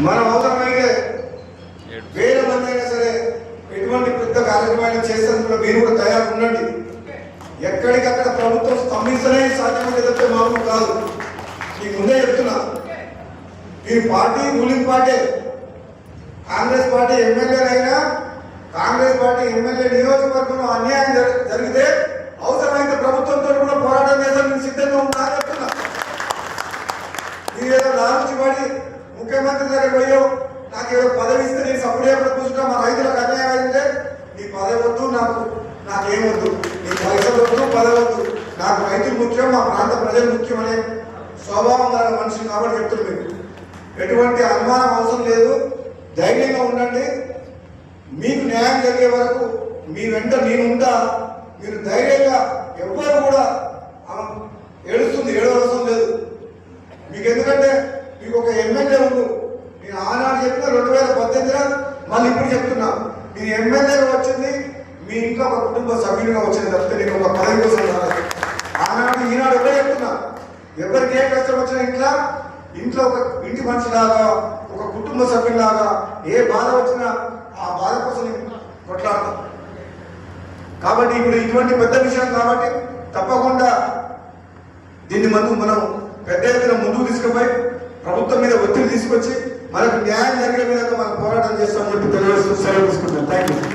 మనం అవసరమైతే వేరే మంది అయినా సరే ఎటువంటి పెద్ద కార్యక్రమాలు చేసేందుకు మీరు కూడా తయారు ఉండండి. ఎక్కడికక్కడ ప్రభుత్వం స్తంభించనే సాధ్యమైతే తప్పితే మామూలు కాదు. మీకు ముందే చెప్తున్నా, ఈ party ruling party Congress party ఎమ్మెల్యేలైనా కాంగ్రెస్ పార్టీ ఎమ్మెల్యే నియోజకవర్గంలో అన్యాయం జరిగితే అవసరమైతే ప్రభుత్వంతో కూడా పోరాటం చేయాలని నేను సిద్ధంగా ఉన్నా చెప్తున్నా. మీరు ఏదో లాంచి పడి ముఖ్యమంత్రి దగ్గర పోయో నాకు ఏదో పదవి ఇస్తే నేను సపోర్ట్ చేయకుండా కూర్చుంటా, మా రైతులకు అన్యాయం అయితే నీ పదవి వద్దు, నాకేమొద్దు, నీ పైసలు వద్దు, పదవి వద్దు, నాకు రైతులు ముఖ్యం, మా ప్రాంత ప్రజలు ముఖ్యం అనే స్వభావం గల మనిషి కాబట్టి చెప్తున్నాను. ఎటువంటి అనుమానం అవసరం లేదు, ధైర్యంగా ఉండండి. మీకు న్యాయం జరిగే వరకు మీ వెంట నేనుంటా. మీరు ధైర్యంగా ఎవ్వరు కూడా ఏడవసరం లేదు మీకు. ఎందుకంటే మీకు ఒక ఎమ్మెల్యే ఉండు. నేను ఆనాడు చెప్పిన 2018 మళ్ళీ ఇప్పుడు చెప్తున్నా, మీరు ఎమ్మెల్యేగా వచ్చింది మీ ఇంట్లో ఒక కుటుంబ సభ్యునిగా వచ్చింది తప్పితే నేను ఒక పదవి కోసం రాలేదు. ఆనాడు ఈనాడు ఒకటే చెప్తున్నా, ఎవరికి ఏ కష్టం వచ్చినా ఇంట్లో ఒక ఇంటి మనిషిలాగా ఒక కుటుంబ సభ్యులాగా ఏ బాధ వచ్చినా ఆ బాధ కోసం కొట్లాడతాం. కాబట్టి ఇప్పుడు ఇటువంటి పెద్ద విషయం కాబట్టి తప్పకుండా దీన్ని మనం పెద్ద ఎత్తున ముందుకు తీసుకుపోయి ప్రభుత్వం మీద ఒత్తిడి తీసుకొచ్చి మనకు న్యాయం జరిగే విధంగా మనం పోరాటం చేస్తామని చెప్పి తెలియజేస్తూ సెలవు తీసుకుంటాం. Thank you.